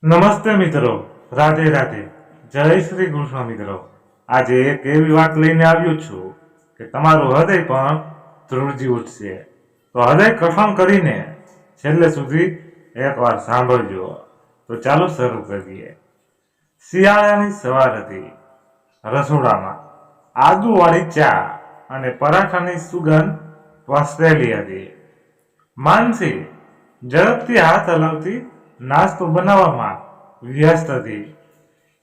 નમસ્તે મિત્રો, રાધે રાધે, જય શ્રી કૃષ્ણ મિત્રો. આજે એક એવી વાત લઈને આવ્યો છું કે તમારું હૃદય પણ ધ્રુજી ઉઠશે. તો હૃદય કઠણ કરીને છેલ્લે સુધી એકવાર સાંભળજો. તો ચાલો શરૂ કરીએ. શિયાળાની સવાર હતી. રસોડામાં આદુવાળી ચા અને પરાઠાની સુગંધ વસરેલી હતી. માનસી ઝડપથી હાથ હલાવતી નાસ્તો બનાવવામાં વ્યસ્ત હતી.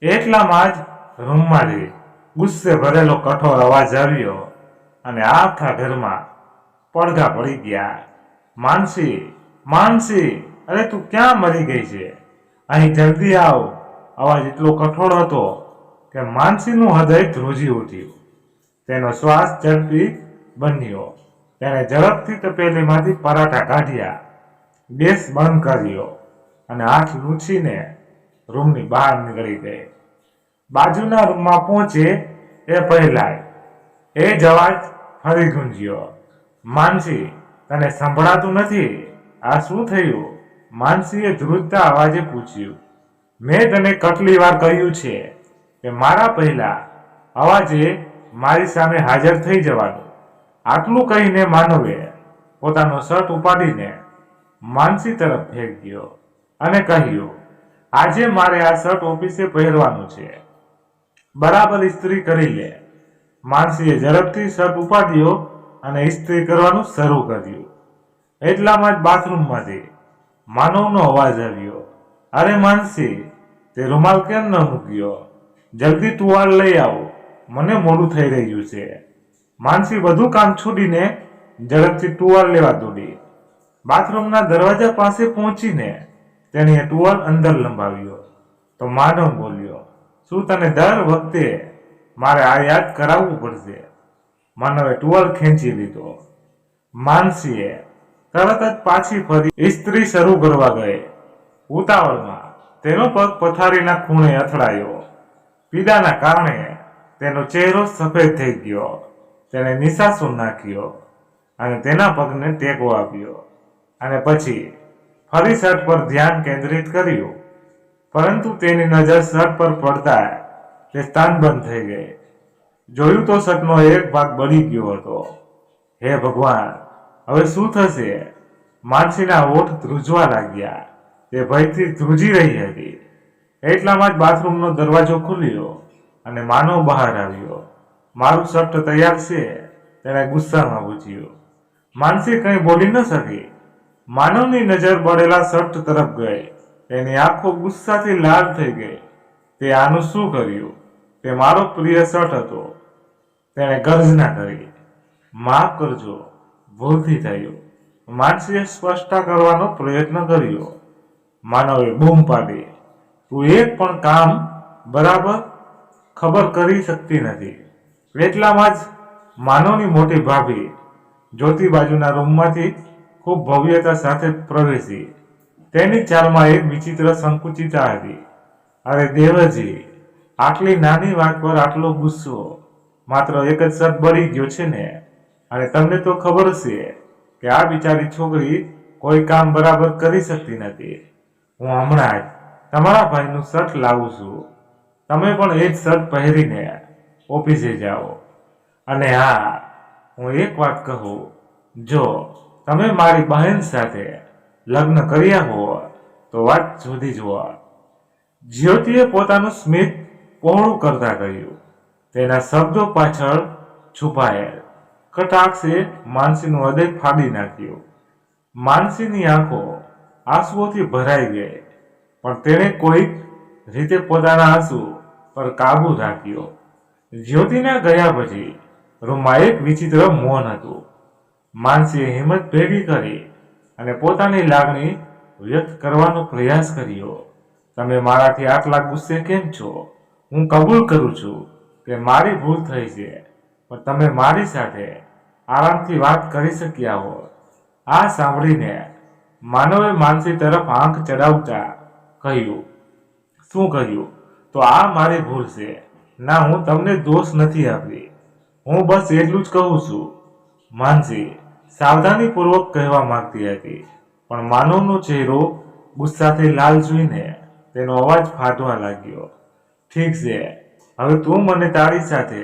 એટલામાં જ રૂમમાંથી ગુસ્સે ભરેલો કઠોર અવાજ આવ્યો અને આખા ઘરમાં પડઘા પડી ગયા. માનસી, માનસી, અરે તું ક્યાં મરી ગઈ છે? અહીં જલ્દી આવ. અવાજ એટલો કઠોર હતો કે માનસીનું હૃદય ધ્રુજી ઉઠ્યું. તેનો શ્વાસ ઝડપી બન્યો. તેણે ઝડપથી તપેલીમાંથી પરાઠા કાઢ્યા, ગેસ બંધ કર્યો અને હાથ લૂછીને રૂમની બહાર નીકળી ગઈ. બાજુના રૂમમાં પહોંચે એ પહેલાં એ જ અવાજ ફરી ગુંજ્યો. માનસી, તને સંભળાતું નથી? આ શું થયું? માનસીએ ધ્રુજતા અવાજે પૂછ્યું. મેં તને કેટલી વાર કહ્યું છે કે મારા પહેલા અવાજે મારી સામે હાજર થઈ જવાનું. આટલું કહીને માનવે પોતાનો શર્ટ ઉપાડીને માનસી તરફ ફેંક્યો અને કહ્યું, આજે મારે આ શર્ટ ઓફિસે પહેરવાનું છે, બરાબર ઇસ્ત્રી કરી લે. માનસીએ ઝડપથી શર્ટ ઉપાડ્યો અને ઇસ્ત્રી કરવાનું શરૂ કર્યું. એટલામાં જ બાથરૂમમાંથી માનવનો અવાજ આવ્યો. અરે માનસી, તે રૂમાલ કેમ ન મૂક્યો? જલ્દી ટુવાલ લઈ આવો, મને મોડું થઈ રહ્યું છે. માનસી બધું કામ છોડીને ઝડપથી ટુવાલ લેવા દોડી. બાથરૂમના દરવાજા પાસે પહોંચીને તેણીએ ટુવાલ અંદર લંબાવ્યો તો માનવ બોલ્યો, શું તને દર વખતે મારે આ યાદ કરાવવું પડશે? માનવે ટુવાલ ખેંચી લીધો. માનસીએ તરત જ પાછી ફરી ઇસ્ત્રી શરૂ કરવા ગઈ. ઉતાવળમાં તેનો પગ પથારીના ખૂણે અથડાયો. પીડાના કારણે તેનો ચહેરો સફેદ થઈ ગયો. તેણે નિશાસો નાખ્યો અને તેના પગને ટેકો આપ્યો અને પછી ફરી શર્ટ પર ધ્યાન કેન્દ્રિત કર્યું. પરંતુ તેની નજર શર્ટ પર પડતા તે સ્થાનબંધ થઈ ગઈ. જોયું તો શર્ટનો એક ભાગ બળી ગયો હતો. હે ભગવાન, હવે શું થશે? માનસીના હોઠ ધ્રુજવા લાગ્યા. તે ભયથી ધ્રુજી રહી હતી. એટલામાં જ બાથરૂમનો દરવાજો ખુલ્યો અને માનવ બહાર આવ્યો. મારું શર્ટ તૈયાર છે, તેણે ગુસ્સામાં પૂછ્યું. માનસી કંઈ બોલી ન શકી. માનવની નજર બળેલા શર્ટ તરફ ગઈ. તેની આંખો ગુસ્સાથી લાલ થઈ ગઈ. તે આનું શું કર્યું? તે મારો પ્રિય શર્ટ હતો. તેણે ગર્જના કરી. માફ કરજો, ભૂલથી થયું. માનસીએ સ્પષ્ટતા કરવાનો પ્રયત્ન કર્યો. માનવે બૂમ પાડી, તું એક પણ કામ બરાબર ખબર કરી શકતી નથી. એટલામાં જ માનવની મોટી ભાભી જ્યોતિ બાજુના રૂમમાંથી ખૂબ ભવ્યતા સાથે પ્રવેશી. તેની ચાલમાં એક વિચિત્ર સંકુચિતા હતી. અરે દેવજી, આટલી નાની વાત પર આટલો ગુસ્સો? માત્ર એક જ શર્ટ બળી ગયો છે ને? અને તમને તો ખબર છે કે આ બિચારી છોકરી કોઈ કામ બરાબર કરી શકતી નથી. હું હમણાં જ તમારા ભાઈનું શર્ટ લાવું છું. તમે પણ એ જ શર્ટ પહેરીને ઓફિસે જાઓ. અને હા, હું એક વાત કહું, જો તમે મારી બહેન સાથે લગ્ન કર્યા હોત તો વાત જુદી જ હોત. જ્યોતિએ પોતાનું સ્મિત પહોળું કરતા કહ્યું. તેના શબ્દો પાછળ છુપાયેલ કટાક્ષે માનસીનું હૃદય ફાડી નાખ્યું. માનસીની આંખો આંસુઓથી ભરાઈ ગઈ, પણ તેણે કોઈક રીતે પોતાના આંસુ પર કાબુ રાખ્યો. જ્યોતિના ગયા પછી રૂમમાં એક વિચિત્ર મૌન હતું. માનસીએ હિંમત ભેગી કરી અને પોતાની લાગણી વ્યક્ત કરવાનો પ્રયાસ કર્યો. તમે મારાથી આટલા ગુસ્સે કેમ છો? હું કબૂલ કરું છું કે મારી ભૂલ થઈ છે, પણ તમે મારી સાથે આરામથી વાત કરી શક્યા હો. આ સાંભળીને માનવે માનસી તરફ આંખ ચડાવતા કહ્યું, શું કહ્યું? તો આ મારી ભૂલ છે. ના, હું તમને દોષ નથી આપી. હું બસ એટલું જ કહું છું. માનસી સાવધાનીપૂર્વક કહેવા માંગતી હતી, પણ માનવનો ચહેરો ગુસ્સાથી લાલ જોઈને તેનો અવાજ ફાટવા લાગ્યો. ઠીક છે, હવે તું મને તારી સાથે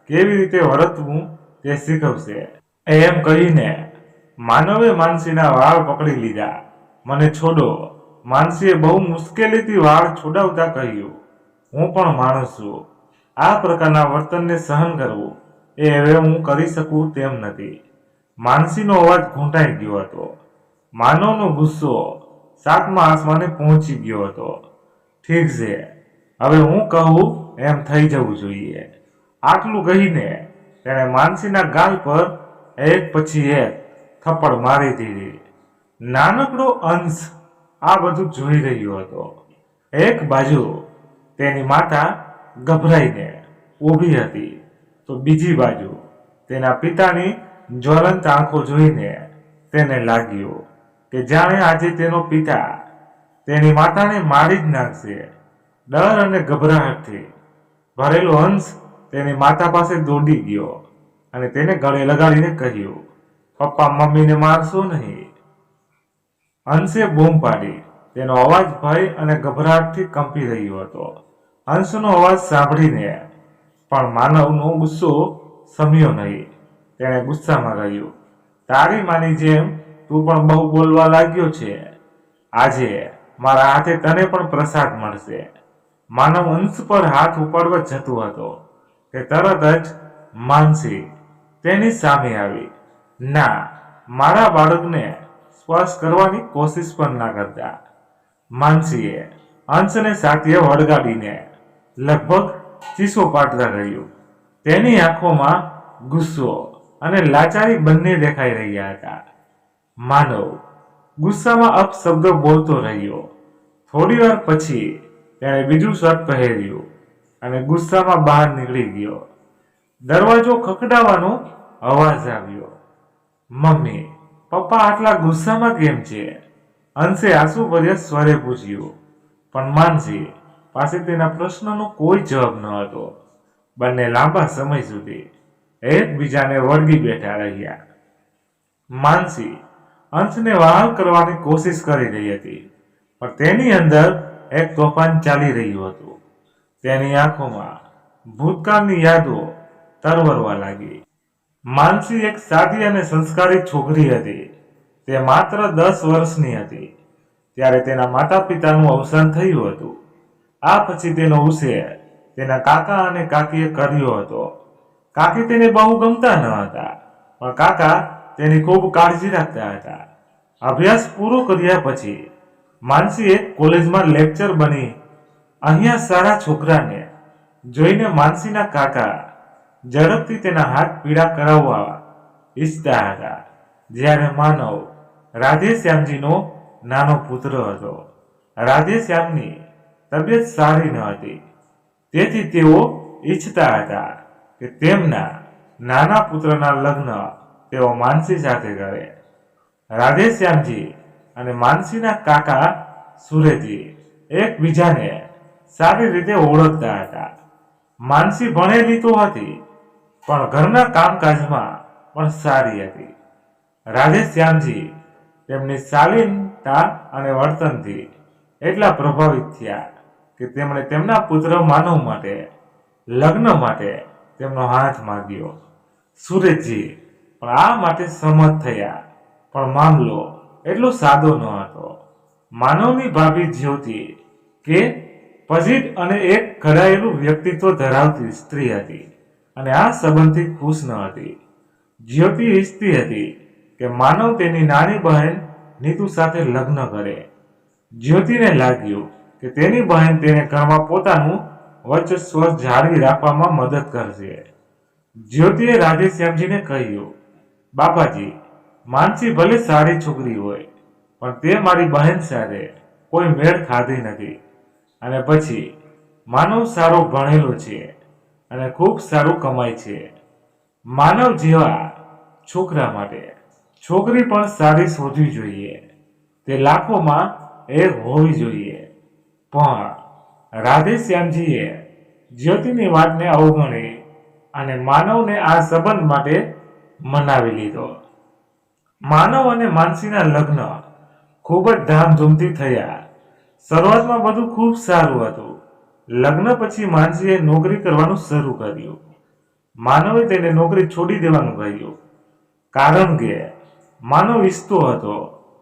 કેવી રીતે વર્તવું તે શીખવશે. એમ કહીને માનવે માનસીના વાળ પકડી લીધા. મને છોડો. માનસીએ બહુ મુશ્કેલીથી વાળ છોડાવતા કહ્યું, હું પણ માણસ છું. આ પ્રકારના વર્તનને સહન કરવું એ હવે હું કરી શકું તેમ નથી. માનસીનો અવાજ ઘૂંટાઈ ગયો હતો. માનવનો ગુસ્સો સાતમા આસમાને પહોંચી ગયો હતો. ઠીક છે, હવે હું કહું એમ થઈ જવું જોઈએ. આટલું કહીને તેણે માનસીના ગાલ પર એક પછી એક થપ્પડ મારી દીધી. નાનકડો અંશ આ બધું જોઈ રહ્યો હતો. એક બાજુ તેની માતા ગભરાઈને ઊભી હતી, તો બીજી બાજુ તેના પિતાની જ્વલંત આંખો જોઈને તેને લાગ્યું કે જાણે આજે તેનો પિતા તેની માતાને મારી જ નાખશે. ડર અને ગભરાટથી ભરેલો અંશ તેની માતા પાસે દોડી ગયો અને તેને ગળે લગાડીને કહ્યું, પપ્પા મમ્મીને મારશો નહીં. અંશે બૂમ પાડી. તેનો અવાજ ભય અને ગભરાટથી કંપી રહ્યો હતો. અંશનો અવાજ સાંભળીને પણ માનવનો ગુસ્સો શમ્યો નહીં. તેણે ગુસ્સામાં કહ્યું, તારી માની જેમ તું પણ બહુ બોલવા લાગ્યો છે. આજે મારા હાથે તને પણ પ્રસાદ મળશે. માનવ અંશ પર હાથ ઉપાડવા જતો હતો કે તરત જ માનસી તેની સામે આવી. ના, મારા બાળકને સ્પર્શ કરવાની કોશિશ પણ ના કરતા. માનસીએ અંશને સાથે વળગાડીને લગભગ ચીસો પાડતા રહ્યું. તેની આંખોમાં ગુસ્સો અને લાચારી બંને દેખાઈ રહ્યા હતા. માનવ ગુસ્સામાં અપશબ્દો બોલતો રહ્યો. થોડી વાર પછી તેણે બીજું શર્ટ પહેર્યું અને ગુસ્સામાં બહાર નીકળી ગયો. દરવાજો ખખડાવવાનો અવાજ આવ્યો. મમ્મી, પપ્પા આટલા ગુસ્સામાં કેમ છે? અંશે આંસુભર્યા સ્વરે પૂછ્યું. પણ માનસી પાસે તેના પ્રશ્નનો કોઈ જવાબ ન હતો. બંને લાંબા સમય સુધી એકબીજાને વળગી બેઠા રહ્યા. માનસી અંશને વહાલ કરવાની કોશિશ કરી રહી હતી, પણ તેની અંદર એક તોફાન ચાલી રહ્યું હતું. તેની આંખોમાં ભૂતકાળની યાદો તરવરવા લાગી. માનસી એક સાદી અને સંસ્કારી છોકરી હતી. તે માત્ર 10 વર્ષની હતી ત્યારે તેના માતા પિતાનું અવસાન થયું હતું. આ પછી તેનો ઉછેર તેના કાકા અને કાકીએ કર્યો હતો. કાકી તેને બહુ ગમતા ન હતા, પણ કાકા તેની ખૂબ કાળજી રાખતા હતા. અભ્યાસ પૂરો કર્યા પછી માનસી એક કોલેજમાં લેક્ચર બની. અહીંયા સારા છોકરાને જોઈને માનસીના કાકા ઝડપથી તેના હાથ પીડા કરાવવા ઈચ્છતા હતા. જ્યારે માનવ રાધેશ્યામજીનો નાનો પુત્ર હતો. રાધેશ્યામની તબિયત સારી ન હતી, તેથી તેઓ ઈચ્છતા હતા કે તેમના નાના પુત્રના લગ્ન તેઓ માનસી સાથે કરે. રાધેશ્યામજી અને માનસીના કાકા સુરેજી એકબીજાને સારી રીતે ઓળખતા હતા. માનસી ભણેલી તો હતી, પણ ઘરના કામકાજમાં પણ સારી હતી. રાધેશ્યામજી તેમની શાલીનતા અને વર્તનથી એટલા પ્રભાવિત થયા કે તેમણે તેમના પુત્ર માનવ માટે લગ્ન માટે તેમનો હાથ માંગ્યો. સુરેશજી પણ આ માટે સંમત થયા, પણ મામલો એટલો સાદો ન હતો. માનવની ભાભી જ્યોતિ કે પજીત અને એક ઘડાયેલું વ્યક્તિત્વ ધરાવતી સ્ત્રી હતી અને આ સંબંધથી ખુશ ન હતી. જ્યોતિ ઈચ્છતી હતી કે માનવ તેની નાની બહેન નીતુ સાથે લગ્ન કરે. જ્યોતિને લાગ્યું કે તેની બહેન તેને ઘરમાં પોતાનું વર્ચસ્વ જાળવી રાખવામાં મદદ કરશે. જ્યોતિએ રાધેશ્યામજીને કહ્યું, બાપાજી, માનસી ભલે સારી છોકરી હોય, પણ તે મારી બહેન સાથે કોઈ મેળ ખાધી નથી. અને પછી માનવ સારો ભણેલો છે અને ખૂબ સારું કમાય છે. માનવ જેવા છોકરા માટે છોકરી પણ સારી શોધવી જોઈએ. તે લાખોમાં એક હોવી જોઈએ. પણ રાધેશ્યામજીએ જ્યોતિની વાતને અવગણી અને માનવને આ સંબંધ માટે મનાવી લીધો. માનવ અને માનસીના લગ્ન ખૂબ જ ધામધૂમથી થયા. શરૂઆતમાં બધું ખૂબ સારું હતું. લગ્ન પછી માનસીએ નોકરી કરવાનું શરૂ કર્યું. માનવે તેને નોકરી છોડી દેવાનું કહ્યું, કારણ કે માનવ ઈચ્છતો હતો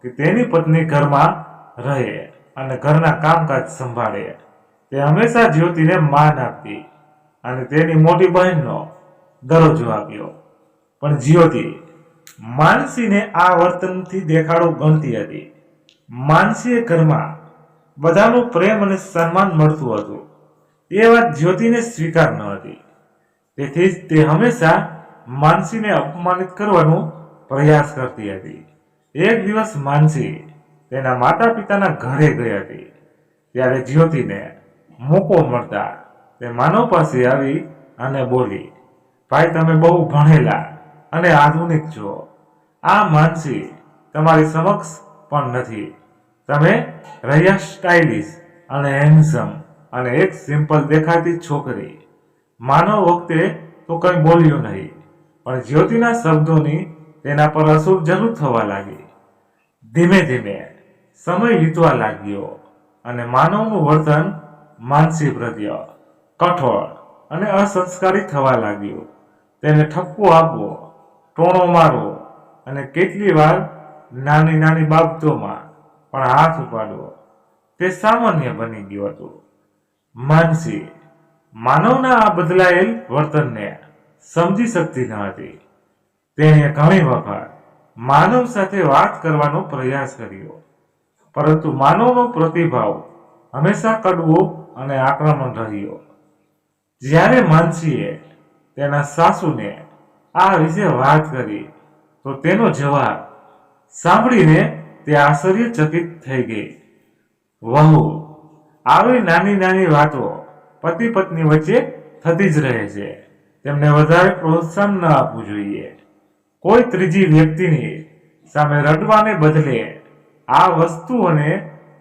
કે તેની પત્ની ઘરમાં રહે અને ઘરના કામકાજ સંભાળે. તે હંમેશા જ્યોતિને માન આપતી અને તેની મોટી બહેનનો દરજ્જો આપ્યો. પણ જ્યોતિ માનસીને આ વર્તનથી દેખાડો ગણતી હતી. માનસીએ ઘરમાં બધાનો પ્રેમ અને સન્માન મળતું હતું. એ વાત જ્યોતિને સ્વીકાર ન હતી. તેથી જ તે હંમેશા માનસીને અપમાનિત કરવાનો પ્રયાસ કરતી હતી. એક દિવસ માનસી તેના માતા પિતાના ઘરે ગઈ હતી. ત્યારે જ્યોતિને મોકો મળતા તે માનવ પાસે આવી અને બોલી, ભાઈ, તમે બહુ ભણેલા અને આધુનિક છો. આ માનસી તમારી સમક્ષ પણ નથી. તમે રહ્યા સ્ટાઇલિશ અને હેન્ડસમ અને એક સિમ્પલ દેખાતી છોકરી. માનવ વખતે તો કંઈ બોલ્યો નહીં, પણ જ્યોતિના શબ્દોની તેના પર અસર જરૂર થવા લાગી. ધીમે ધીમે સમય વીતવા લાગ્યો અને માનવનું વર્તન માનસી પ્રત્યે કઠોર અને અસંસ્કારી થવા લાગ્યું. તેને ઠપકો આપવો, ટોણો મારવો અને કેટલી વાર નાની નાની બાબતોમાં પણ હાથ ઉપાડવો તે સામાન્ય બની ગયું હતું. માનસી માનવના આ બદલાયેલ વર્તનને સમજી શકતી ન હતી. તેણે ઘણી વખત માનવ સાથે વાત કરવાનો પ્રયાસ કર્યો, પરંતુ માનવનો પ્રતિભાવ હંમેશા કડવો અને આક્રમણ રહ્યો. જ્યારે માનસીએ તેના સાસુને આ વિશે વાત કરી તો તેનો જવાબ સાંભળીને તે આશ્ચર્યચકિત થઈ ગઈ. વહુ, આવી નાની નાની વાતો પતિ પત્ની વચ્ચે થતી જ રહે છે. તેમને વધારે પ્રોત્સાહન ન આપવું જોઈએ. કોઈ ત્રીજી વ્યક્તિની સામે રડવાને બદલે આ વસ્તુઓને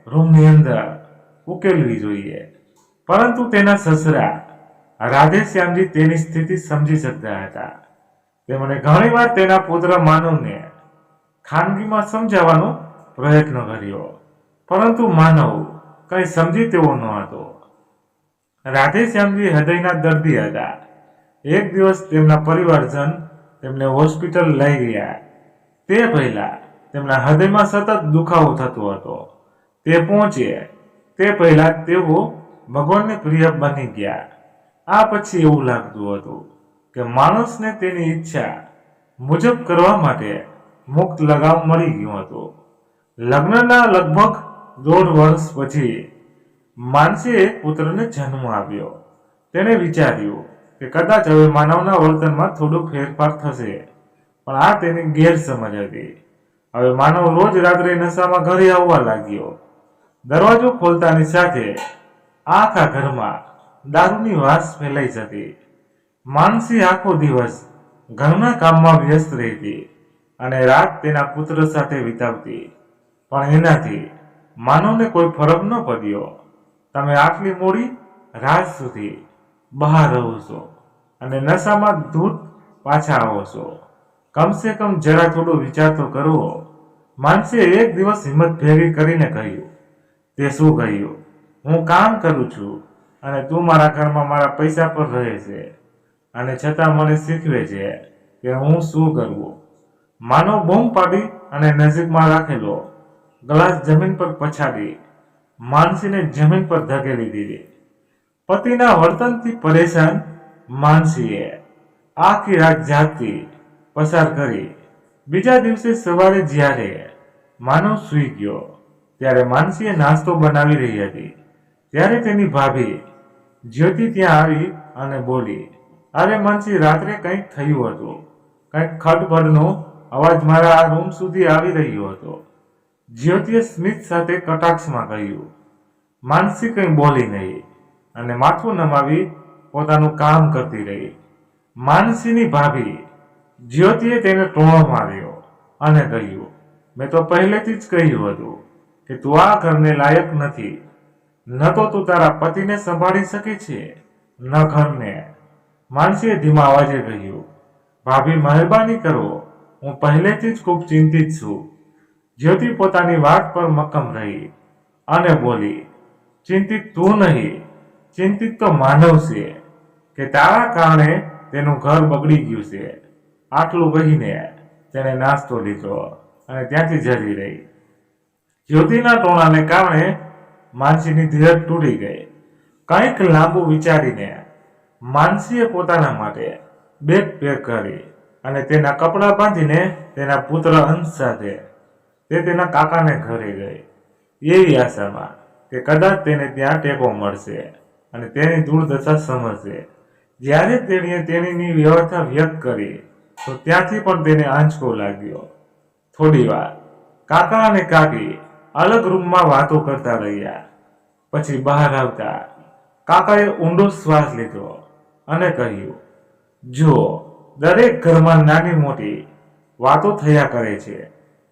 રૂમની અંદર ઉકેલવી જોઈએ. પરંતુ તેના સસરા રાધેશ્યામજી તેની સ્થિતિ સમજી શકતા હતા. તેમણે ઘણીવાર તેના પુત્ર માનવને ખાનગીમાં સમજાવવાનો પ્રયત્ન કર્યો, પરંતુ માનવ કંઈ સમજી તેવો ન હતો. રાધેશ્યામજી હૃદયના દર્દી હતા. એક દિવસ તેમના પરિવારજન તેમને હોસ્પિટલ લઈ ગયા. તે પહેલા તેમના હૃદયમાં સતત દુખાવો થતો હતો. તે પહોંચે તે પહેલા તેઓ ભગવાનને પ્રિય બની ગયા. આ પછી એવું લાગતું હતું કે માણસને તેની ઈચ્છા મુજબ કરવા માટે મુક્ત લગામ મળી ગયું હતું. લગ્નના લગભગ 1.5 વર્ષ પછી માનસીએ એક પુત્રને જન્મ આપ્યો. તેણે વિચાર્યું કે કદાચ હવે માનવના વર્તનમાં થોડો ફેરફાર થશે, પણ આ તેની ગેરસમજ હતી. હવે માનવ રોજ રાત્રે નશામાં ઘરે આવવા લાગ્યો. દરવાજો ખોલતાની સાથે આખા ઘરમાં દારૂની વાસ ફેલાઈ જતી. માનસી આખો દિવસ ઘરના કામમાં વ્યસ્ત રહેતી અને રાત તેના પુત્ર સાથે વિતાવતી, પણ એનાથી માનવને કોઈ ફરક ન પડ્યો. તમે આટલી મોડી રાત સુધી બહાર રહો છો અને નશામાં ધૂત પાછા આવો છો. કમસે કમ જરા થોડો વિચાર તો કરો. માનસીએ એક દિવસ હિંમત ભેગી કરીને કહ્યું. તે શું કહ્યું? હું કામ કરું છું અને તું મારા ઘરમાં મારા પૈસા પર રહે છે અને છતાં મને શીખવે છે કે હું શું કરવું. માનવ બૂમ પાડી અને નજીકમાં રાખેલો ગ્લાસ જમીન પર પછાડી માનસીને જમીન પર ધકેલી દીધી. પતિના વર્તનથી પરેશાન માનસીએ આખી રાત જાગતી પસાર કરી. બીજા દિવસે સવારે જ્યારે માનવ સૂઈ ગયો ત્યારે માનસીએ નાસ્તો બનાવી રહી હતી. ત્યારે તેની ભાભી જ્યોતિ ત્યાં આવી અને બોલી, અરે માનસી, રાત્રે કંઈક થયું હતું. કંઈક ખડબડનો અવાજ મારા રૂમ સુધી આવી રહ્યો હતો. જ્યોતિએ સ્મિત સાથે કટાક્ષમાં કહ્યું. માનસી કંઈ બોલી નહીં અને માથું નમાવી પોતાનું કામ કરતી રહી. માનસીની ભાભી જ્યોતિએ તેને ટોણો માર્યો અને કહ્યું, મેં તો પહેલેથી જ કહ્યું હતું કે તું આ ઘરને લાયક નથી. ન તો તું તારા પતિને સંભાળી શકે છે, ન ઘરને. માનસીએ ધીમા અવાજે કહ્યું, ભાભી, મહેરબાની કરો, હું પહેલેથી જ ખૂબ ચિંતિત છું. જ્યોતિ પોતાની વાત પર મક્કમ રહી અને બોલી, ચિંતિત તું નહીં, ચિંતિત તો માનવ છે કે તારા કારણે તેનું ઘર બગડી ગયું છે. આટલું કહીને તેણે નાસ્તો લીધો અને ત્યાંથી જતી રહી. જ્યોતિના ટોણાને કારણે માનસીની ધીરજ તૂટી ગઈ. કંઈક લાંબુ વિચારીને માનસીએ પોતાના માટે બેગ પેક કરી અને તેના કપડાં બાંધીને તેના પુત્ર અંશ સાથે તે તેના કાકાને ઘરે ગઈ, એવી આશામાં કે કદાચ તેને ત્યાં ટેકો મળશે અને તેની દુર્દશા સમજશે. જ્યારે તેણીએ તેણીની વ્યવસ્થા વ્યક્ત કરી તો ત્યાંથી પણ તેને આંચકો લાગ્યો. થોડી વાર કાકા અને કાકી અલગ રૂમમાં વાતો કરતા રહ્યા. પછી બહાર આવતા કાકાએ ઊંડો શ્વાસ લીધો અને કહ્યું, જુઓ, દરેક ઘરમાં નાની મોટી વાતો થયા કરે છે.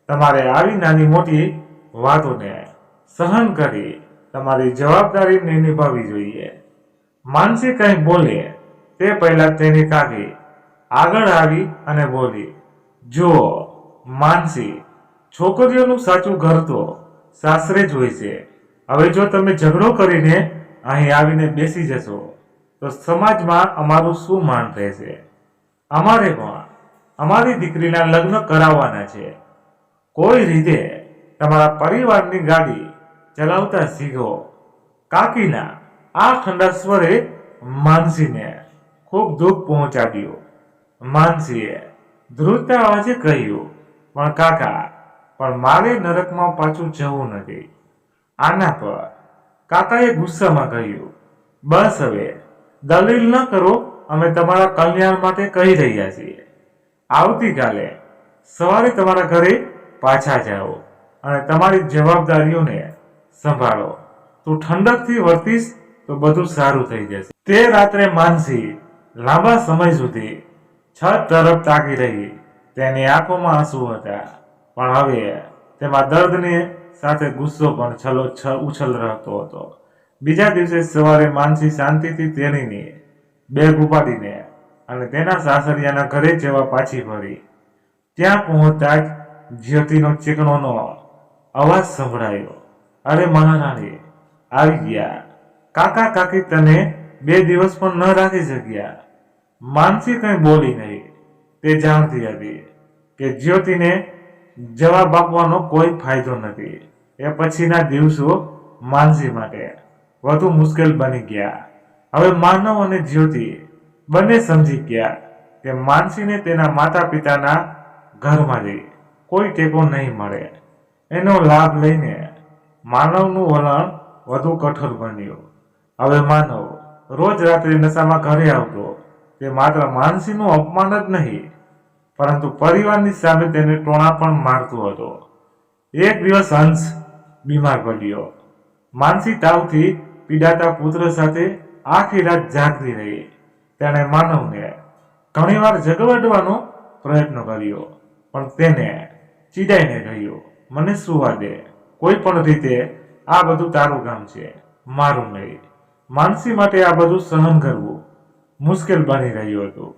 તમારે આવી નાની મોટી વાતોને સહન કરી તમારી જવાબદારીને નિભાવવી જોઈએ. માનસી કંઈ બોલે તે પહેલા તેની કાકી આગળ આવી અને બોલી, જુઓ માનસી, છોકરીઓનું સાચું ઘર તો સાસરે જ હોય છે. હવે જો તમે ઝઘડો કરીને અહીં આવીને બેસી જશો તો સમાજમાં અમારું શું માન રહેશે? અમારે પણ અમારી દીકરીના લગ્ન કરાવવાના છે. કોઈ રીતે તમારા પરિવારની ગાડી ચલાવતા શીખો. કાકીના આ ઠંડા સ્વરે માનસીને ખૂબ દુઃખ પહોંચાડ્યું. માનસીએ ધ્રુજતા અવાજે કહ્યું, પણ કાકા, પણ મારે નરકમાં પાછું જવું નથી. આના પર કાકાએ ગુસ્સામાં કહ્યું, બસ હવે દલીલ ન કરો, અમે તમારા કલ્યાણ માટે કહી રહ્યા છીએ. આવતીકાલે સવારે તમારા ઘરે પાછા જાઓ અને તમારી જવાબદારીઓને સંભાળો. તું ઠંડકથી વર્તીશ તો બધું સારું થઈ જશે. તે રાત્રે માનસી લાંબા સમય સુધી છત તરફ તાકી રહી. તેની આંખોમાં આંસુ હતા, પણ હવે તેમાં દર્દની સાથે ગુસ્સો પણ ઉછલ રહેતો હતો. બીજા દિવસે સવારે માનસી શાંતિથી તેણીની બેગ ઉપાડીને અને તેના સાસરિયાના ઘરે જવા પાછી ફરી. ત્યાં પહોંચતા જ જ્યોતિનો ચીકણોનો અવાજ સંભળાયો. અરે મહારાણી, આવી ગયા. કાકા કાકી તને 2 દિવસ પણ ન રાખી શક્યા. માનસી કંઈ બોલી નહીં. તે જાણતી હતી કે જ્યોતિને જવાબ આપવાનો કોઈ ફાયદો નથી. એ પછીના દિવસો માનસી માટે વધુ મુશ્કેલ બની ગયા. હવે માનવ અને જ્યોતિ બંને સમજી ગયા કે માનસીને તેના માતા પિતાના ઘરમાંથી કોઈ ટેકો નહીં મળે. એનો લાભ લઈને માનવનું વલણ વધુ કઠોર બન્યું. હવે માનવ રોજ રાત્રે નશામાં ઘરે આવતો. તે માત્ર માનસીનું અપમાન જ નહીં, પરંતુ પરિવારની સામે તેને ટોણા પણ મારતો હતો. એક દિવસ અંશ બીમાર પડ્યો. માનસી તાવથી પીડાતા પુત્ર સાથે આખી રાત જાગતી રહી. તેણે માનવને ઘણીવાર ઝઘડવાનો પ્રયત્ન કર્યો, પણ તેને ચીડાઈને કહ્યું, મને સુવા દે. કોઈ પણ રીતે આ બધું તારું કામ છે, મારું નહીં. માનસી માટે આ બધું સહન કરવું મુશ્કેલ બની રહ્યું હતું,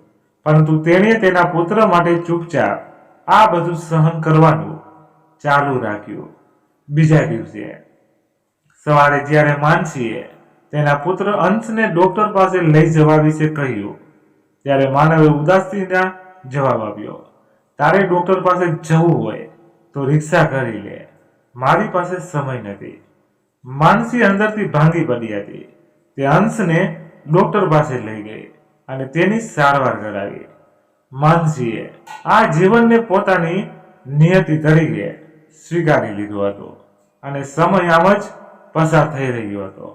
પરંતુ તેણે તેના પુત્ર માટે ચૂપચાપ આ બધું સહન કરવાનું ચાલુ રાખ્યું. બીજા દિવસે સવારે જ્યારે માનસીએ તેના પુત્ર અંશને ડોક્ટર પાસે લઈ જવા વિશે કહ્યું, ત્યારે માનવે ઉદાસીના જવાબ આપ્યો, તારે ડોક્ટર પાસે જવું હોય તો રિક્ષા કરી લે, મારી પાસે સમય નથી. માનસી અંદરથી ભાંગી પડી હતી. તે અંશને ડોક્ટર પાસે લઈ ગઈ અને તેની સારવાર કરાવી. માનસીએ આ જીવનને પોતાની નિયતિ તરીકે સ્વીકારી લીધું હતું અને સમય આમ જ પસાર થઈ રહ્યો હતો.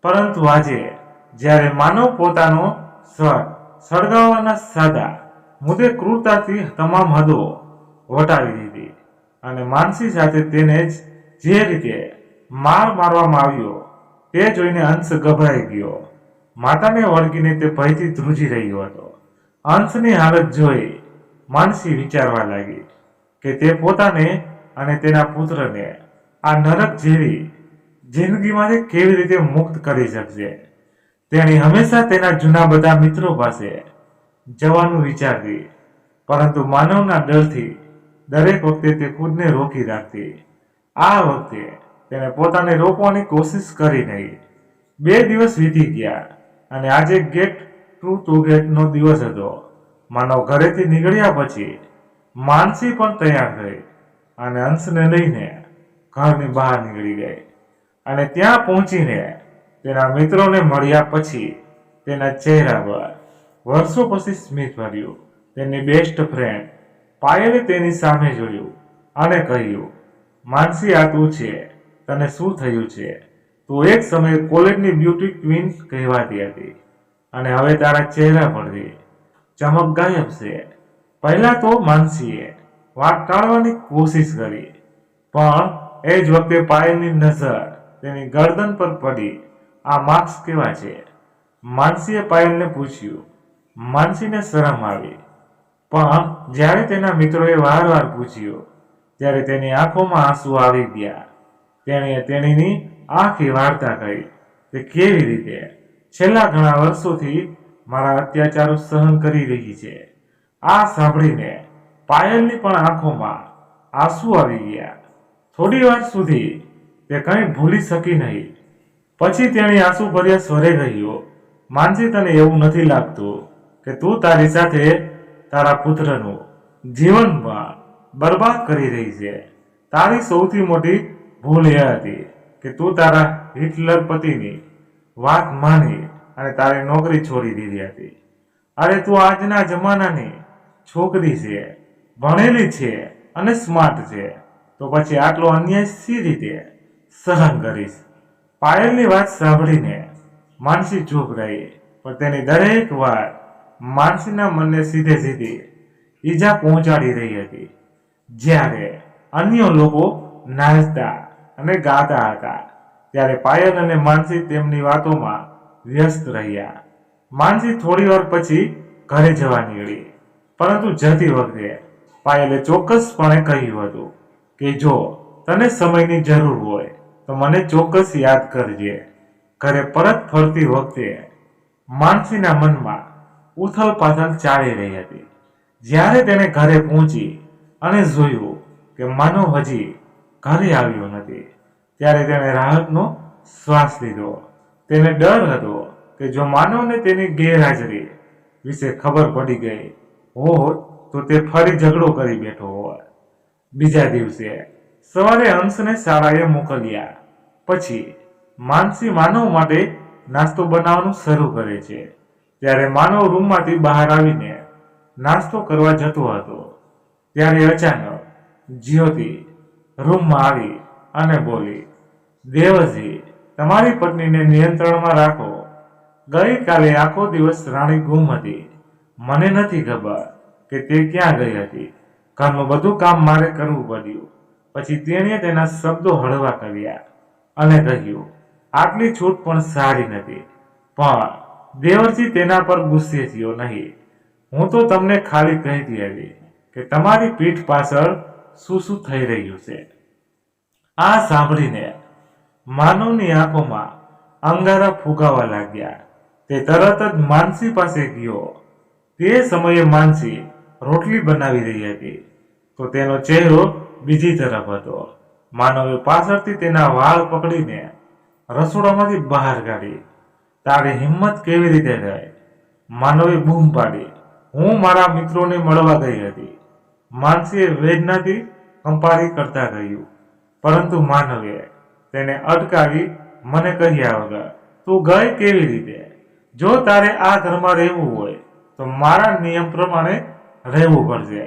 પરંતુ આજે જ્યારે માનવ પોતાનો સ્વર સળગાવવાના સાદા મુદ્દે ક્રૂરતાથી તમામ હદો વટાવી દીધી અને માનસી સાથે તેને જે રીતે મારવામાં આવ્યો તે જોઈને અંશ ગભરાઈ ગયો. માતાને વળગીને તે ભયથી ધ્રુજી રહ્યો હતો. અંશની હાલત જોઈ માનસી વિચારવા લાગી કે તે પોતાને અને તેના પુત્રને આ નરક જેવી જિંદગીમાંથી કેવી રીતે મુક્ત કરી શકશે. તેણે હંમેશા તેના જૂના બધા મિત્રો પાસે જવાનું વિચારતી, પરંતુ માનવના ડરથી દરેક વખતે તે ખુદને રોકી રાખતી. આ વખતે તેને પોતાને રોકવાની કોશિશ કરી નહીં. 2 દિવસ વીતી ગયા અને આજે ગેટ ટુ ગેટનો દિવસ હતો. માનવ ઘરેથી નીકળ્યા પછી માનસી પણ તૈયાર થઈ અને અંશને લઈને ઘરની બહાર નીકળી ગઈ અને ત્યાં પહોંચીને તેના મિત્રોને મળ્યા પછી તેના ચહેરા પર વર્ષો પછી સ્મિત ભર્યું. તેની બેસ્ટ ફ્રેન્ડ પાયલે તેની સામે જોયું અને કહ્યું, માનસી, આ તું છે? તને શું થયું છે? તું એક સમયે કોલેજની બ્યુટી ક્વીન કહેવાતી હતી અને હવે તારા ચહેરા પરથી ચમક ગાયબ છે. પહેલા તો માનસીએ વાત ટાળવાની કોશિશ કરી, પણ એ જ વખતે પાયલની નજર તેની ગરદન પર પડી. આ માર્ક્સ કેવા છે? માનસીએ પાયલને પૂછ્યું. માનસીને શરમ આવી, પણ જ્યારે તેના મિત્રોએ વારવાર પૂછ્યું ત્યારે તેની આંખોમાં આંસુ આવી ગયા. તેણીએ તેણીની આખી વાર્તા કહી કે કેવી રીતે છેલ્લા ઘણા વર્ષોથી મારા અત્યાચારો સહન કરી રહી છે. આ સાંભળીને પાયલની પણ આંખોમાં આંસુ આવી ગયા. થોડી વાર સુધી તે કંઈ ભૂલી શકી નહીં. પછી તેણે આંસુ ભર્યા સ્વરે કહ્યું, માનસી, તને એવું નથી લાગતું કે તું તારી સાથે તારા પુત્રનું જીવનમાં બરબાદ કરી રહી છે? તારી સૌથી મોટી ભૂલ એ હતી કે તું તારા હિટલર પતિની વાત માની અને તારી નોકરી છોડી દીધી હતી. અરે, તું આજના જમાનાની છોકરી છે, ભણેલી છે અને સ્માર્ટ છે, તો પછી આટલો અન્યાય સી રીતે સહન કરીશ? પાયલની વાત સાંભળીને માનસી ચૂપ રહી, પણ તેની દરેક વાત માનસીના મનને સીધે સીધી ઈજા પહોંચાડી રહી હતી. જ્યારે અન્ય લોકો નાચતા અને ગાતા હતા ત્યારે પાયલ અને માનસી તેમની વાતોમાં વ્યસ્ત રહ્યા. માનસી થોડી વાર પછી ઘરે જવા નીકળી, પરંતુ જતી વખતે પાયલે ચોક્કસપણે કહ્યું હતું કે જો તને સમયની જરૂર હોય તો મને ચોક્કસ યાદ કરજે. ઘરે પરત ફરતી વખતે માનસીના મનમાં ઉથલ પાથલ ચાલી રહી હતી. જ્યારે તેને ઘરે પહોંચી અને જોયું કે માનવ હજી ઘરે આવ્યો નથી ત્યારે તેણે રાહતનો શ્વાસ લીધો. તેને ડર હતો કે જો માનવને તેની ગેરહાજરી વિશે ખબર પડી ગઈ હોત તો તે ફરી ઝઘડો કરી બેઠો હોત. બીજા દિવસે સવારે અંશને શાળાએ મોકલ્યા પછી માનસી માનવ માટે નાસ્તો બનાવવાનું શરૂ કરે છે. ત્યારે માનવ રૂમમાંથી બહાર આવીને નાસ્તો કરવા જતો હતો ત્યારે અચાનક જ્યોતિ રૂમમાં આવી અને બોલી, દેવજી, તમારી પત્નીને નિયંત્રણમાં રાખો. ગઈકાલે આખો દિવસ રાણી ગુમ હતી. મને નથી ખબર કે તે ક્યાં ગઈ હતી. ઘરનું બધું કામ મારે કરવું પડ્યું. પછી તેણીએ તેના શબ્દો હળવા કર્યા અને કહ્યું, આટલી છૂટ પણ સારી નથી. પણ દેવરજી તેના પર ગુસ્સે થયો નહીં. હું તો તમને ખાલી કહેતી હતી કે તમારી પીઠ પાછળ શું શું થઈ રહ્યું છે. આ સાંભળીને માનવની આંખોમાં અંગારા ફૂંકાવા લાગ્યા. તે તરત જ માનસી પાસે ગયો. તે સમયે માનસી રોટલી બનાવી રહી હતી તો તેનો ચહેરો બીજી તરફ હતો. માનવે પાછળથી તેના વાળ પકડીને રસોડામાંથી બહાર કાઢી. તારી હિંમત કેવી રીતે થઈ? માનવે બૂમ પાડી. હું મારા મિત્રોને મળવા ગઈ હતી. માનસીએ વેદનાથી કંપારી કરતા કહ્યું. પરંતુ માનવે તેને અટકાવી મને કહ્યા વગર, તું ગઈ કેવી રીતે? જો તારે આ ઘરમાં રહેવું હોય તો મારા નિયમ પ્રમાણે રહેવું પડશે,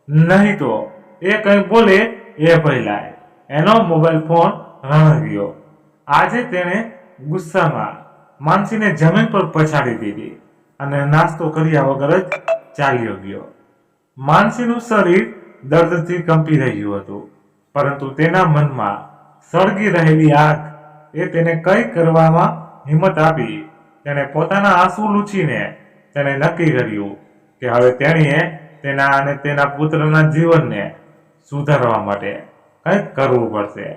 નહીં તો એ કંઈ બોલે એ પહેલા એનો મોબાઈલ ફોન રણગ્યો. આજે તેણે ગુસ્સામાં માનસીને જમીન પર પછાડી દીધી અને નાસ્તો કર્યા વગર જ ચાલ્યો ગયો. માનસીનું શરીર દર્દથી કંપી રહ્યું હતું, પરંતુ તેના મનમાં સળગી રહેલી આગ એ તેને કંઈ કરવામાં હિંમત આપી. તેણે પોતાના આંસુ લૂછીને તેણે નક્કી કર્યું કે હવે તેણીએ તેના અને તેના પુત્રના જીવનને સુધારવા માટે કંઈક કરવું પડશે.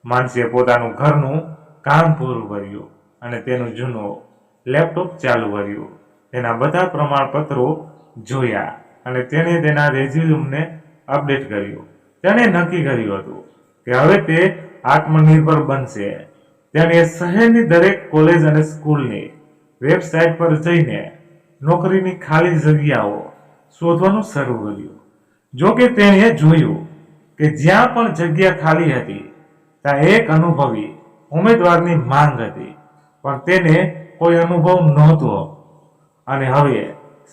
માનસીએ પોતાનું ઘરનું કામ પૂરું કર્યું અને તેનું જૂનું લેપટોપ ચાલુ કર્યું. તેના બધા પ્રમાણપત્રો જોયા અને તેણે તેના રેઝ્યુમને અપડેટ કર્યું. તેણે નક્કી કર્યું હતું કે હવે તે આત્મનિર્ભર બનશે. તેણે શહેરની દરેક કોલેજ અને સ્કૂલની વેબસાઇટ પર જઈને નોકરીની ખાલી જગ્યાઓ શોધવાનું શરૂ કર્યું. જો કે તેણે જોયું કે જ્યાં પણ જગ્યા ખાલી હતી ત્યાં એક અનુભવી ઉમેદવારની માંગ હતી, પણ તેને કોઈ અનુભવ નહોતો અને હવે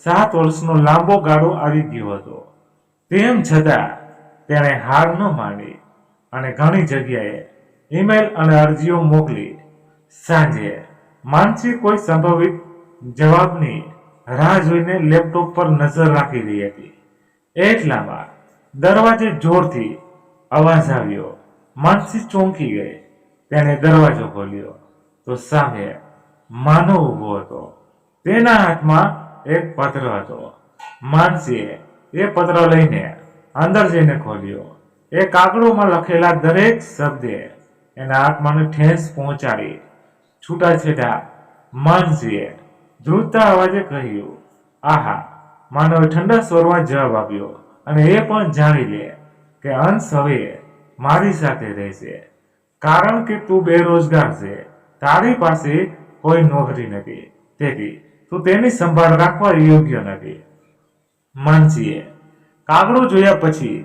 7 વર્ષનો લાંબો ગાળો આવી ગયો હતો. તેમ છતાં તેણે હાર ન માની અને ઘણી જગ્યાએ ઈમેલ અને અરજીઓ મોકલી. સાંજે માનસી કોઈ સંભવિત જવાબની રાહ જોઈને લેપટોપ પર નજર રાખી રહી હતી. એટલામાં દરવાજે જોરથી અવાજ આવ્યો. માનસી ચોંકી ગઈ. તેણે દરવાજો ખોલ્યો તો સામે માનવ ઊભો હતો. તેના હાથમાં એક પત્ર હતો. માનસીએ એ પત્ર લઈને અંદર જઈને ખોલ્યો. એ કાગળોમાં લખેલા દરેક શબ્દે એના આત્માને ઠેસ પહોંચાડી. છૂટાછેડા માનસીએ ધ્રુજતા અવાજે કહ્યું, આહા. માનવે ઠંડા સ્વરમાં જવાબ આપ્યો, અને એ પણ જાણી લે કે અંશ હવે મારી સાથે રહેશે, કારણ કે તું બેરોજગાર છે. તારી પાસે કોઈ નોકરી નથી, તેથી તું તેની સંભાળ રાખવા યોગ્ય નથી. માનસીએ કાગળો જોયા પછી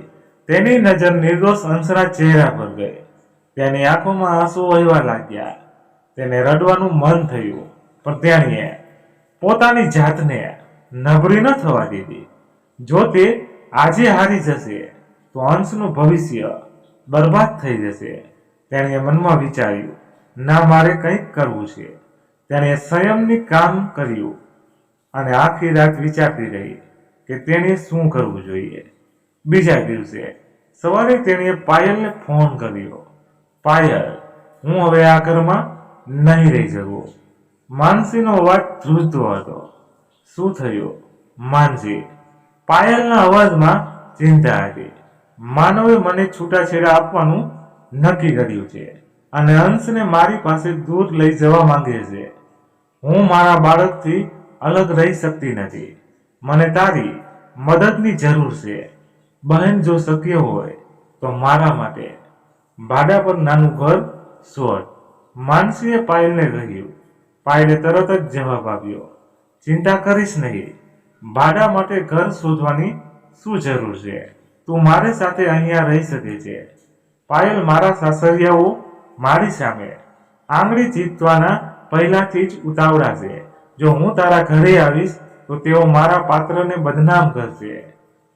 તેની નજર નિર્દોષ અંશના ચહેરા પર ગઈ. તેની આંખોમાં આંસુ વહેવા લાગ્યા. તેને રડવાનું મન થયું, પણ તેણીએ પોતાની જાતને નબળી ન થવા દીધી. જો તે આજે હારી જશે તો અંશનું ભવિષ્ય બરબાદ થઈ જશે. તેણે મનમાં વિચાર્યું, ના, મારે કંઈક કરવું છે. તેણે સંયમની કામ કર્યું અને આખી રાત વિચારતી રહી કે તેણે શું કરવું જોઈએ. બીજા દિવસે સવારે તેણે પાયલને ફોન કર્યો. પાયલ, હું હવે આ ઘરમાં નહીં રહી શકું. માનસીનો અવાજ ધ્રુજતો હતો. શું થયું માનસી? પાયલના અવાજમાં ચિંતા હતી. માનવે મને છૂટાછેડા આપવાનું નક્કી કર્યું છે અને અંશને મારી પાસે દૂર લઈ જવા માંગે છે. હું મારા બાળકથી અલગ રહી શકતી નથી. મને તારી મદદની જરૂર છે. બહેન, જો શક્ય હોય તો મારા માટે ભાડા પર નાનું ઘર શોધ. માનસીએ પાયલને કહ્યું. પાયલે તરત જ જવાબ આપ્યો, ચિંતા કરીશ નહીં. ભાડા માટે ઘર શોધવાની શું જરૂર છે? તું મારી સાથે અહીંયા રહી શકે છે. પાયલ, મારા સાસરિયાઓ મારી સામે આંગળી ચીંધવાના પહેલાથી જ ઉતાવળા છે. જો હું તારા ઘરે આવીશ તો તેઓ મારા પાત્રને બદનામ કરશે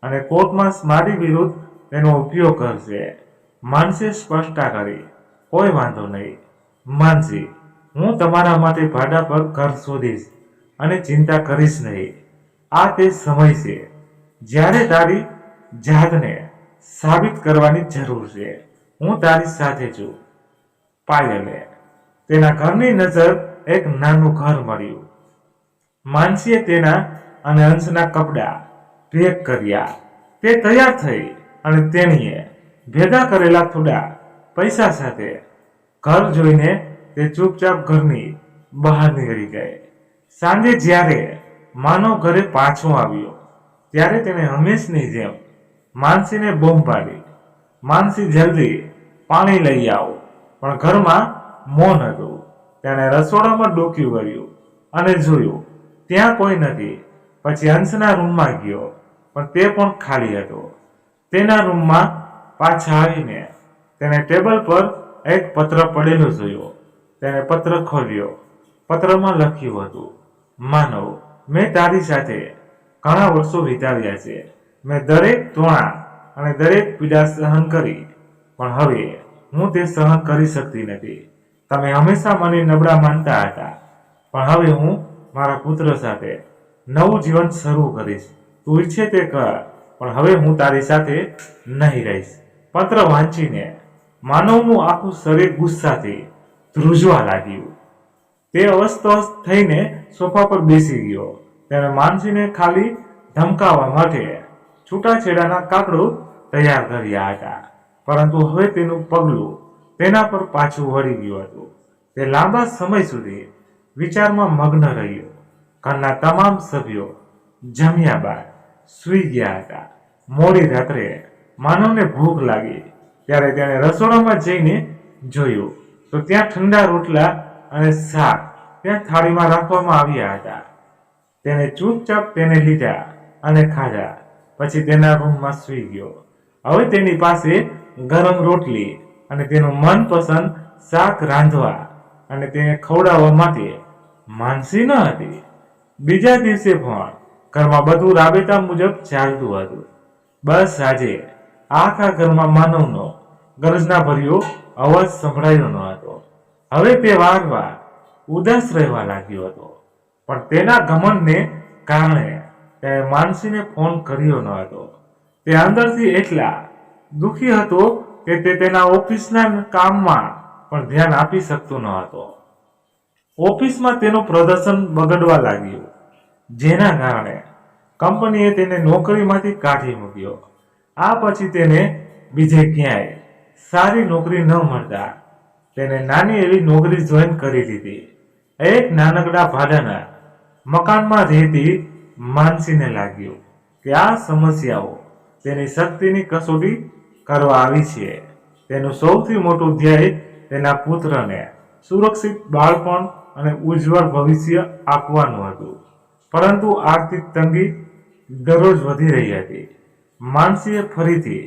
અને કોર્ટમાં મારી વિરુદ્ધ તેનો ઉપયોગ કરશે. માનસીએ સ્પષ્ટતા કરી, કોઈ વાંધો નહીં માનસી, હું તમારા માટે ભાડા પર ઘર શોધીશ અને ચિંતા કરીશ નહીં. આ તે સમય છે જ્યારે તારી જાતને સાબિત કરવાની જરૂર છે. હું તારી સાથે છું. પાયલે તેના ઘરની નજર એક નાનું ઘર મળ્યું. માનસીએ તેના અને અંશના કપડાં પેક કર્યા. તે તૈયાર થઈ અને તેણીએ ભેગા કરેલા થોડા પૈસા સાથે ઘર જોઈને તે ચૂપચાપ ઘરની બહાર નીકળી ગઈ. સાંજે જ્યારે માનવ ઘરે પાછો આવ્યો ત્યારે તેને હંમેશની જેમ માનસીને બૂમ પાડી, માનસી, જલ્દી પાણી લઈ આવો. પણ ઘરમાં મૌન હતું. તેણે રસોડામાં ડોક્યું કર્યું અને જોયું ત્યાં કોઈ નથી. પછી અંશના રૂમમાં ગયો, પણ તે પણ ખાલી હતો. તેના રૂમમાં પાછા આવીને તેને ટેબલ પર એક પત્ર પડેલો જોયો. તેણે પત્ર ખોલ્યો. પત્રમાં લખ્યું હતું, માનવ, મેં તારી સાથે ઘણા વર્ષો વિતાવ્યા છે. મેં દરેક તોણા અને દરેક પીડા સહન કરી, પણ હવે હું તે સહન કરી શકતી નથી. તમે હંમેશા મને નબળા માનતા હતા, પણ હવે હું મારા પુત્ર સાથે નવું જીવન શરૂ કરીશ. તું ઈચ્છે તે કર, પણ હવે હું તારી સાથે નહીં રહીશ. પત્ર વાંચીને માનવનું આખું શરીર ગુસ્સાથી ધ્રુજવા લાગ્યું. તે અસ્વસ્થ થઈને સોફા પર બેસી ગયો. તેણે માનસીને ખાલી ધમકાવવા માટે છૂટાછેડાના કાગળો તૈયાર કર્યા હતા, પરંતુ હવે તેનું પગલું તેના પર પાછું વળી ગયું હતું. તે લાંબા સમય સુધી વિચારમાં મગ્ન રહ્યો. ઘરના તમામ સભ્યો જમ્યા બાદ સૂઈ ગયા હતા. મોડી રાત્રે માનવને ભૂખ લાગી ત્યારે તેણે રસોડામાં જઈને જોયું તો ત્યાં ઠંડા રોટલા અને શાક ત્યાં થાળીમાં રાખવામાં આવ્યા હતા. તેને ચૂપચાપ તેને લીધા અને ખાધા. પછી તેના રૂમમાં સૂઈ ગયો. હવે તેની પાસે ગરમ રોટલી અને તેનું મનપસંદ શાક રાંધવા અને તેને ખવડાવવા માટે માનસી ન હતી. બીજા દિવસે પણ ઘરમાં બધું રાબેતા મુજબ ચાલતું હતું. બસ આજે આખા ઘરમાં માનવનો ગરજના ભર્યો અવાજ સંભળાયો ન હતો. હવે તે વારંવાર ઉદાસ રહેવા લાગ્યો હતો. પણ તેના ઘમંડને કારણે તેણે માનસીને ફોન કર્યો ન હતો. તે અંદરથી એટલા દુઃખી હતો કે તે તેના ઓફિસના કામમાં પણ ધ્યાન આપી શકતો ન હતો. ઓફિસમાં તેનું પ્રદર્શન બગડવા લાગ્યું, જેના કારણે કંપનીએ તેને નોકરીમાંથી કાઢી મૂક્યો. આ પછી તેને બીજે ક્યાંય સારી નોકરી ન મળતા તેને નાની એવી નોકરી જોઈન કરી દીધી. એક નાનકડા ભાડાના મકાનમાં રહેતી માનસીને લાગ્યું કે આ સમસ્યાઓ તેની શક્તિની કસોટી કરવા આવી છે. તેનું સૌથી મોટું ધ્યેય તેના પુત્રને સુરક્ષિત બાળપણ અને ઉજ્જવળ ભવિષ્ય આપવાનું હતું. પરંતુ આર્થિક તંગી દરરોજ વધી રહી હતી. માનસીએ ફરીથી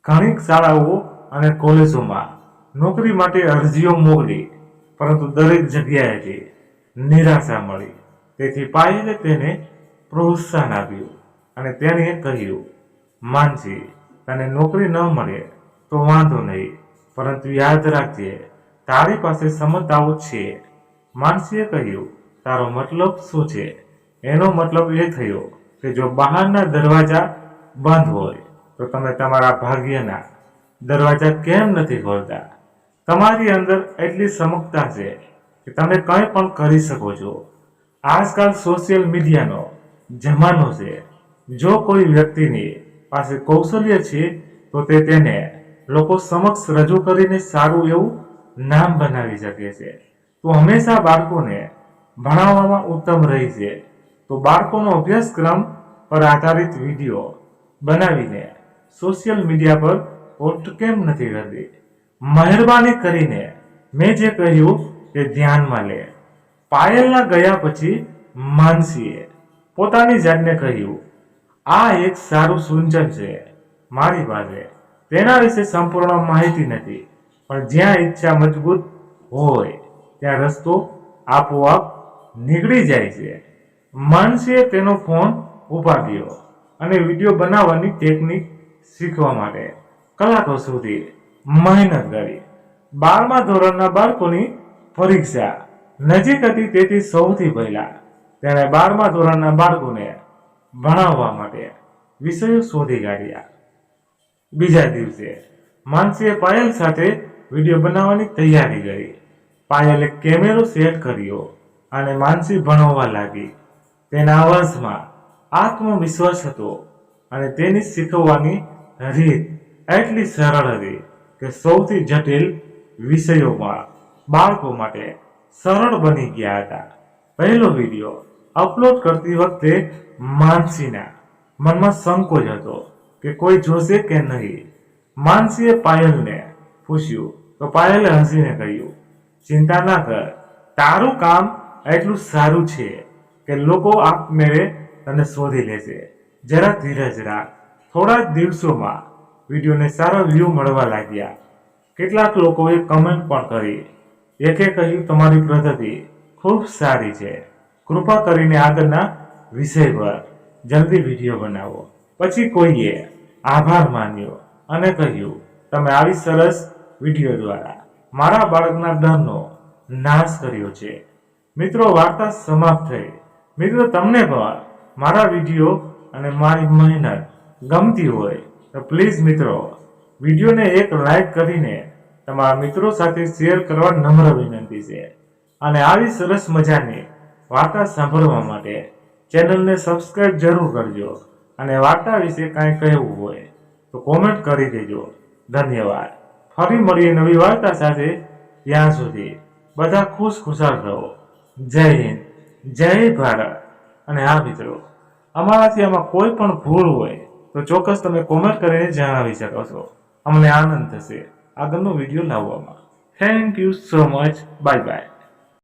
ઘણી શાળાઓ અને કોલેજોમાં નોકરી માટે અરજીઓ મોકલી, પરંતુ દરેક જગ્યાએથી નિરાશા મળી. તેથી પાયલે તેને પ્રોત્સાહન આપ્યું અને તેણે કહ્યું, માનસી, તને નોકરી ન મળે તો વાંધો નહીં, પરંતુ યાદ રાખજે તારી પાસે ક્ષમતાઓ છે. માનસીએ કહ્યું, તારો મતલબ શું છે? એનો મતલબ એ થયો કે જો બહારના દરવાજા બંધ હોય તો તમે તમારા ભાગ્યના દરવાજા કેમ નથી ખોલતા? તમારી અંદર એટલી ક્ષમતા છે કે તમે કંઈ પણ કરી શકો છો. આજકાલ સોશિયલ મીડિયાનો જમાનો છે. જો કોઈ વ્યક્તિની પાસે કૌશલ્ય છે તો તે તેને લોકો સમક્ષ રજૂ કરીને સારું એવું નામ બનાવી શકે છે. તો હંમેશા બાળકોને ભણાવવામાં ઉત્તમ રહી છે. તો બાળકોનો અભ્યાસક્રમ પર આધારિત વિડીયો બનાવીને સોશિયલ મીડિયા પર પોસ્ટ કેમ નથી કરતી? મહેરબાની કરીને મેં જે કહ્યું તે ધ્યાનમાં લે. પાયલના ગયા પછી માનસીએ પોતાની જાતને કહ્યું, આ એક સારું સૂચન છે. મારી પાસે તેના વિશે સંપૂર્ણ માહિતી નથી, પણ જ્યાં ઈચ્છા મજબૂત હોય ત્યાં રસ્તો આપોઆપ નીકળી જાય છે. માનસીએ તેનો ફોન ઉપાડ્યો અને વિડીયો બનાવવાની ટેકનિક શીખવા માટે કલાકો સુધી મહેનત કરી. 12મા ધોરણના બાળકોની પરીક્ષા નજીક હતી, તેથી સૌથી પહેલા તેણે 12મા ધોરણના બાળકોને ભણાવવા માટે વિષયો શોધી કાઢ્યા. બીજા દિવસે માનસીએ પાયલ સાથે વિડીયો બનાવવાની તૈયારી કરી. પાયલે કેમેરો સેટ કર્યો અને માનસી ભણાવવા લાગી. તેના અવાજમાં આત્મવિશ્વાસ હતો અને તેની શીખવવાની રીત એટલી સરળ હતી કે સૌથી જટિલ વિષયોમાં બાળકો માટે સરળ બની ગયા હતા. પહેલો વિડીયો અપલોડ કરતી વખતે માનસીના મનમાં સંકોચ હતો કે કોઈ જોશે કે નહીં. માનસીએ પાયલને પૂછ્યું તો પાયલે હસીને કહ્યું, ચિંતા ના કર, તારું કામ એટલું સારું છે કે લોકો આપમેળે તને શોધી લેશે. જરા ધીરજ રાખ. થોડા જ દિવસોમાં વિડીયોને સારા વ્યૂ મળવા લાગ્યા. કેટલાક લોકોએ કમેન્ટ પણ કરી. એકે કહ્યું, તમારી પદ્ધતિ ખૂબ સારી છે, કૃપા કરીને આગળના વિષય પર જલ્દી વિડીયો બનાવો. પછી કોઈએ આભાર માન્યો અને કહ્યું, તમે આવી સરસ વિડીયો દ્વારા મારા બાળકના ડરનો નાશ કર્યો છે. મિત્રો, વાર્તા સમાપ્ત થઈ. મિત્રો, તમને પણ મારા વિડીયો અને મારી મહેનત ગમતી હોય તો પ્લીઝ મિત્રો વિડીયોને એક લાઈક કરીને તમારા મિત્રો સાથે શેર કરવા નમ્ર વિનંતી છે. અને આવી સરસ મજાની વાર્તા સાંભળવા માટે ચેનલને સબસ્ક્રાઇબ જરૂર કરજો. અને વાર્તા વિશે કાંઈ કહેવું હોય તો કોમેન્ટ કરી દેજો. ધન્યવાદ. ફરી મળીએ નવી વાર્તા સાથે. ત્યાં સુધી બધા ખુશખુશાલ રહો. જય હિન્દ, જય ભારત. અને હા મિત્રો, અમારાથી આમાં કોઈ પણ ભૂલ હોય તો ચોક્કસ તમે કોમેન્ટ કરીને જણાવી શકો છો. અમને આનંદ થશે આગળનો વિડીયો લાવવામાં. Thank you so much. Bye bye.